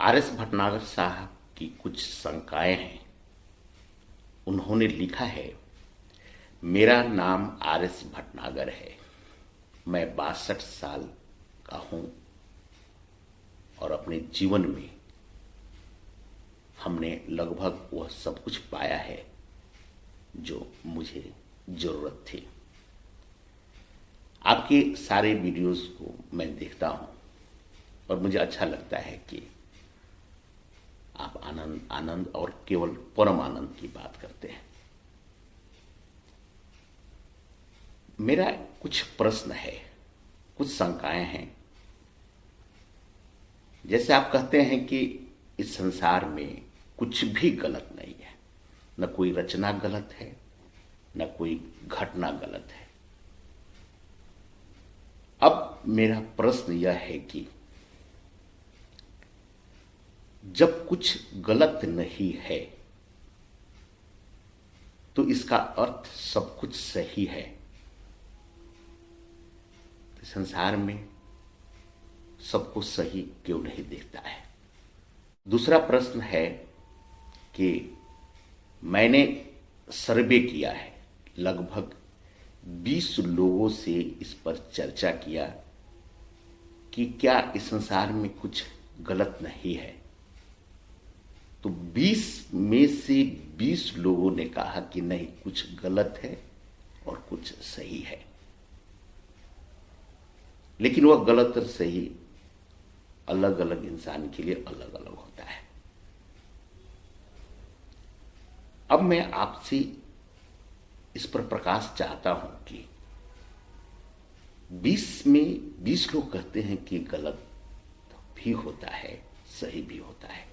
RS. Bhatnagar साहब की कुछ शंकाएं हैं। उन्होंने लिखा है, मेरा नाम आर.एस. भटनागर है। मैं 62 साल का हूं और अपने जीवन में हमने लगभग वह सब कुछ पाया है जो मुझे जरूरत थी। आपके सारे वीडियोस को मैं देखता हूं और मुझे अच्छा लगता है कि आप आनंद आनंद और केवल परम आनंद की बात करते हैं। मेरा कुछ प्रश्न है, कुछ शंकाएं हैं। जैसे आप कहते हैं कि इस संसार में कुछ भी गलत नहीं है, न कोई रचना गलत है, न कोई घटना गलत है। अब मेरा प्रश्न यह है कि जब कुछ गलत नहीं है तो इसका अर्थ सब कुछ सही है। तो संसार में सबको सही क्यों नहीं दिखता है? दूसरा प्रश्न है कि मैंने सर्वे किया है, लगभग 20 लोगों से इस पर चर्चा किया कि क्या इस संसार में कुछ गलत नहीं है। तो 20 में से 20 लोगों ने कहा कि नहीं, कुछ गलत है और कुछ सही है। लेकिन वह गलत और सही अलग अलग इंसान के लिए अलग अलग होता है। अब मैं आपसे इस पर प्रकाश चाहता हूं कि 20 में 20 लोग कहते हैं कि गलत भी होता है, सही भी होता है।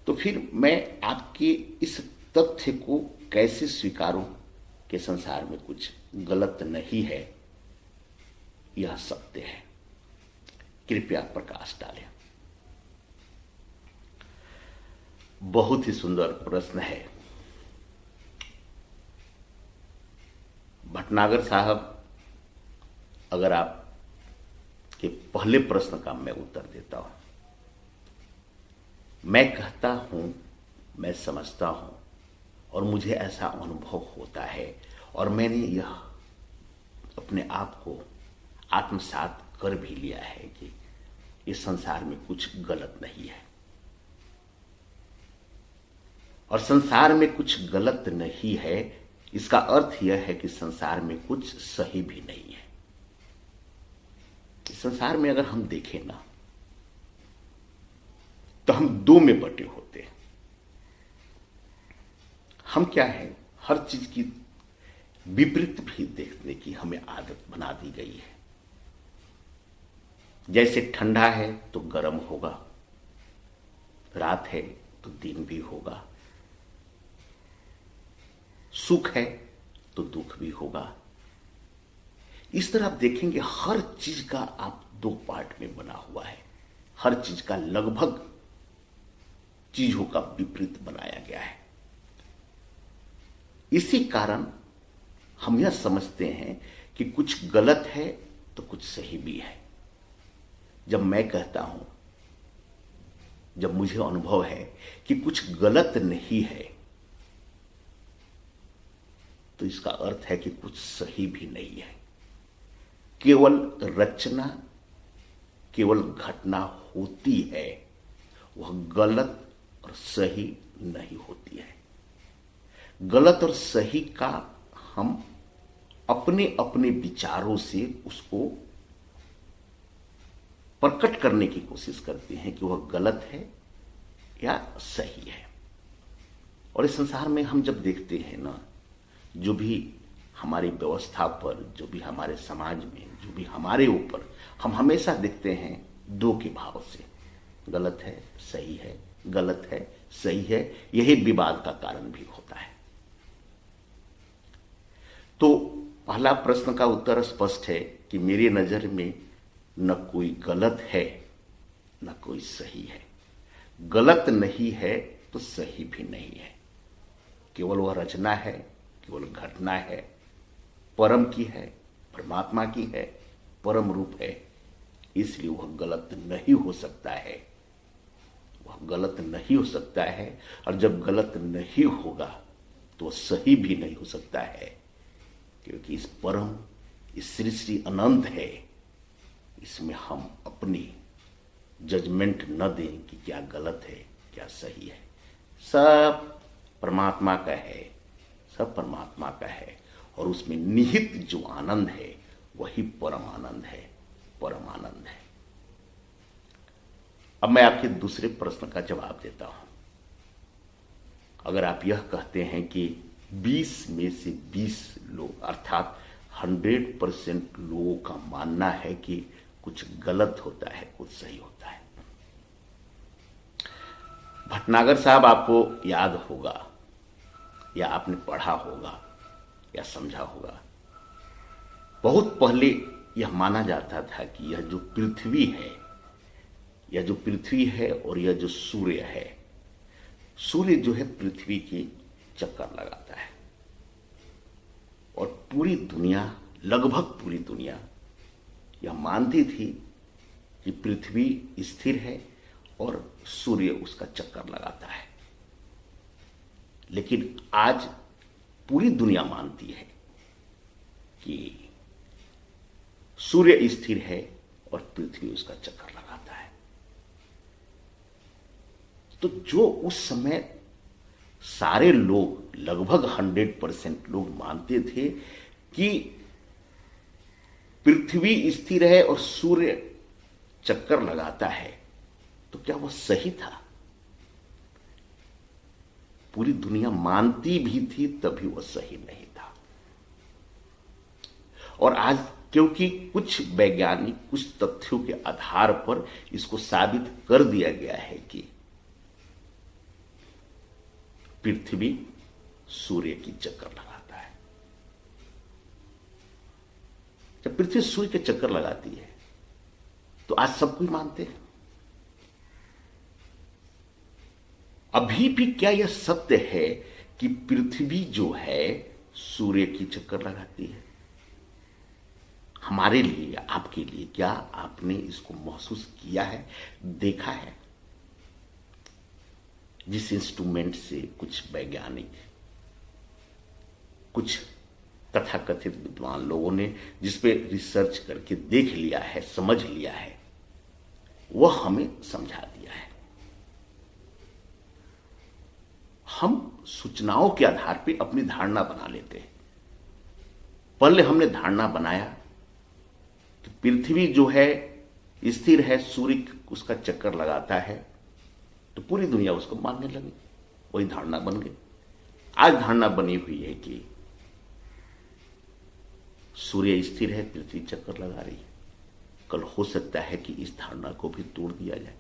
तो फिर मैं आपके इस तथ्य को कैसे स्वीकारूं कि संसार में कुछ गलत नहीं है, यह सत्य है। कृपया प्रकाश डालें। बहुत ही सुंदर प्रश्न है। भटनागर साहब, अगर आप के पहले प्रश्न का मैं उत्तर देता हूं। मैं कहता हूं, मैं समझता हूं और मुझे ऐसा अनुभव होता है और मैंने यह अपने आप को आत्मसात कर भी लिया है कि इस संसार में कुछ गलत नहीं है। और संसार में कुछ गलत नहीं है, इसका अर्थ यह है कि संसार में कुछ सही भी नहीं है। इस संसार में अगर हम देखें ना, तो हम दो में बटे होते हैं। हम क्या है, हर चीज की विपरीत भी देखने की हमें आदत बना दी गई है। जैसे ठंडा है तो गर्म होगा, रात है तो दिन भी होगा, सुख है तो दुख भी होगा। इस तरह आप देखेंगे हर चीज का आप दो पार्ट में बना हुआ है। हर चीज का लगभग चीजों का विपरीत बनाया गया है। इसी कारण हम यह समझते हैं कि कुछ गलत है तो कुछ सही भी है। जब मैं कहता हूं, जब मुझे अनुभव है कि कुछ गलत नहीं है, तो इसका अर्थ है कि कुछ सही भी नहीं है। केवल रचना, केवल घटना होती है, वह गलत और सही नहीं होती है। गलत और सही का हम अपने अपने विचारों से उसको प्रकट करने की कोशिश करते हैं कि वह गलत है या सही है। और इस संसार में हम जब देखते हैं ना, जो भी हमारी व्यवस्था पर, जो भी हमारे समाज में, जो भी हमारे ऊपर, हम हमेशा देखते हैं दो के भाव से। गलत है, सही है, गलत है, सही है। यही विवाद का कारण भी होता है। तो पहला प्रश्न का उत्तर स्पष्ट है कि मेरी नजर में न कोई गलत है, न कोई सही है। गलत नहीं है तो सही भी नहीं है। केवल वह रचना है, केवल घटना है, परम की है, परमात्मा की है, परम रूप है, इसलिए वह गलत नहीं हो सकता है, गलत नहीं हो सकता है, और जब गलत नहीं होगा तो सही भी नहीं हो सकता है, क्योंकि इस परम, इस सृष्टि अनंत है, इसमें हम अपनी जजमेंट न दें कि क्या गलत है क्या सही है। सब परमात्मा का है, सब परमात्मा का है, और उसमें निहित जो आनंद है वही परम आनंद है, परम आनंद है। अब मैं आपके दूसरे प्रश्न का जवाब देता हूं। अगर आप यह कहते हैं कि 20 में से 20 लोग अर्थात 100% लोगों का मानना है कि कुछ गलत होता है, कुछ सही होता है। भटनागर साहब आपको याद होगा, या आपने पढ़ा होगा या समझा होगा, बहुत पहले यह माना जाता था कि यह जो पृथ्वी है, यह जो पृथ्वी है और यह जो सूर्य है, सूर्य जो है पृथ्वी की चक्कर लगाता है, और पूरी दुनिया, लगभग पूरी दुनिया यह मानती थी कि पृथ्वी स्थिर है और सूर्य उसका चक्कर लगाता है। लेकिन आज पूरी दुनिया मानती है कि सूर्य स्थिर है और पृथ्वी उसका चक्कर लगाता है। तो जो उस समय सारे लोग, लगभग 100% लोग मानते थे कि पृथ्वी स्थिर है और सूर्य चक्कर लगाता है, तो क्या वह सही था? पूरी दुनिया मानती भी थी तभी वह सही नहीं था। और आज क्योंकि कुछ वैज्ञानिक, कुछ तथ्यों के आधार पर इसको साबित कर दिया गया है कि पृथ्वी सूर्य की चक्कर लगाता है। जब पृथ्वी सूर्य के चक्कर लगाती है तो आज सब कोई मानते हैं। अभी भी क्या यह सत्य है कि पृथ्वी जो है सूर्य की चक्कर लगाती है? हमारे लिए, आपके लिए, क्या आपने इसको महसूस किया है, देखा है? जिस इंस्ट्रूमेंट से कुछ वैज्ञानिक, कुछ तथाकथित विद्वान लोगों ने जिस पे रिसर्च करके देख लिया है, समझ लिया है, वह हमें समझा दिया है। हम सूचनाओं के आधार पर अपनी धारणा बना लेते हैं। पहले हमने धारणा बनाया कि पृथ्वी जो है स्थिर है, सूर्य उसका चक्कर लगाता है, तो पूरी दुनिया उसको मानने लगी, वही धारणा बन गई। आज धारणा बनी हुई है कि सूर्य स्थिर है, पृथ्वी चक्कर लगा रही है। कल हो सकता है कि इस धारणा को भी तोड़ दिया जाए,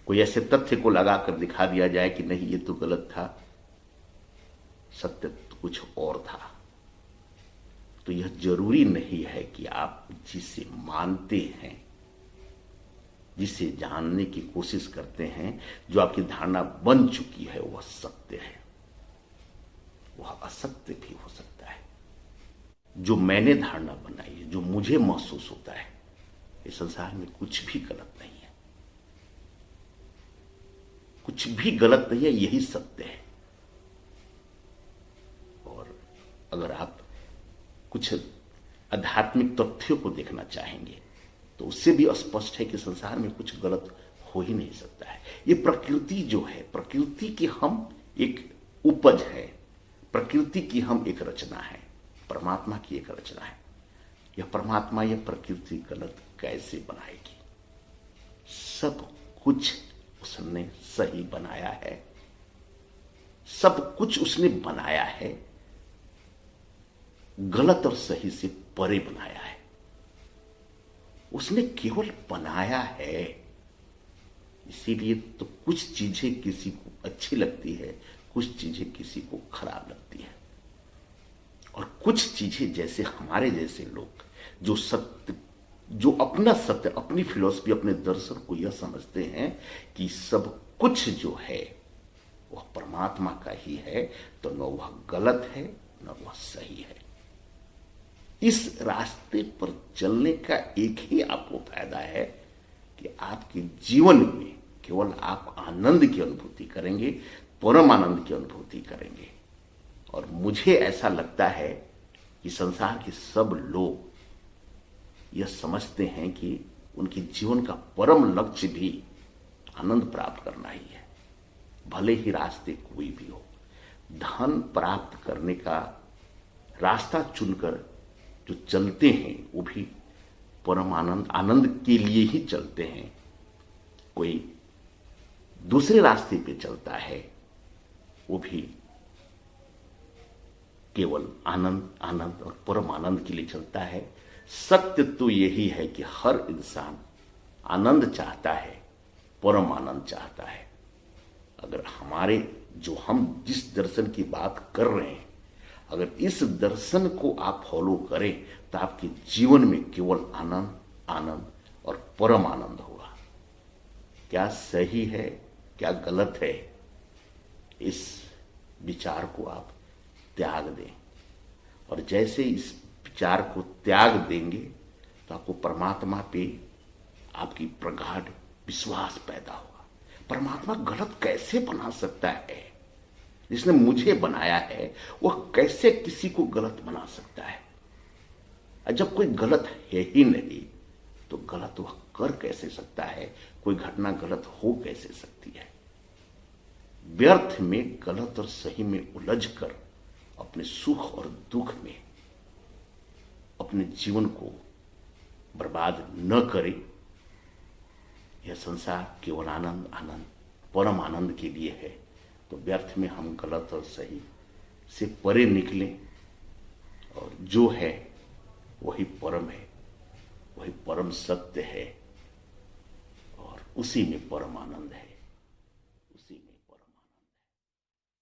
कोई ऐसे तथ्य को लगाकर दिखा दिया जाए कि नहीं ये तो गलत था, सत्य तो कुछ और था। तो यह जरूरी नहीं है कि आप जिसे मानते हैं, जिसे जानने की कोशिश करते हैं, जो आपकी धारणा बन चुकी है, वह सत्य है। वह असत्य भी हो सकता है। जो मैंने धारणा बनाई है, जो मुझे महसूस होता है, इस संसार में कुछ भी गलत नहीं है, कुछ भी गलत नहीं है, यही सत्य है। और अगर आप कुछ आध्यात्मिक तथ्यों को देखना चाहेंगे तो उससे भी स्पष्ट है कि संसार में कुछ गलत हो ही नहीं सकता है। ये प्रकृति जो है, प्रकृति की हम एक उपज है, प्रकृति की हम एक रचना है, परमात्मा की एक रचना है। यह परमात्मा, यह प्रकृति गलत कैसे बनाएगी? सब कुछ उसने सही बनाया है, सब कुछ उसने बनाया है, गलत और सही से परे बनाया है। उसने केवल बनाया है, इसीलिए तो कुछ चीजें किसी को अच्छी लगती है, कुछ चीजें किसी को खराब लगती है। और कुछ चीजें जैसे हमारे जैसे लोग जो सत्य, जो अपना सत्य, अपनी फिलॉसफी, अपने दर्शन को यह समझते हैं कि सब कुछ जो है वह परमात्मा का ही है, तो न वह गलत है न वह सही है। इस रास्ते पर चलने का एक ही आपको फायदा है कि आपके जीवन में केवल आप आनंद की अनुभूति करेंगे, परम आनंद की अनुभूति करेंगे। और मुझे ऐसा लगता है कि संसार के सब लोग यह समझते हैं कि उनके जीवन का परम लक्ष्य भी आनंद प्राप्त करना ही है, भले ही रास्ते कोई भी हो। धन प्राप्त करने का रास्ता चुनकर जो चलते हैं वो भी परम आनंद के लिए ही चलते हैं। कोई दूसरे रास्ते पे चलता है वो भी केवल आनंद और परम आनंद के लिए चलता है। सत्य तो यही है कि हर इंसान आनंद चाहता है, परम आनंद चाहता है। अगर हम जिस दर्शन की बात कर रहे हैं, अगर इस दर्शन को आप फॉलो करें तो आपके जीवन में केवल आनंद और परम आनंद होगा। क्या सही है, क्या गलत है, इस विचार को आप त्याग दें। और जैसे इस विचार को त्याग देंगे तो आपको परमात्मा पे आपकी प्रगाढ़ विश्वास पैदा होगा। परमात्मा गलत कैसे बना सकता है? जिसने मुझे बनाया है वह कैसे किसी को गलत बना सकता है? जब कोई गलत है ही नहीं तो गलत वह कर कैसे सकता है? कोई घटना गलत हो कैसे सकती है? व्यर्थ में गलत और सही में उलझकर अपने सुख और दुख में अपने जीवन को बर्बाद न करें। यह संसार केवल आनंद परम आनंद के लिए है। तो व्यर्थ में हम गलत और सही से परे निकलें और जो है वही परम है, वही परम सत्य है और उसी में परम आनंद है, उसी में परम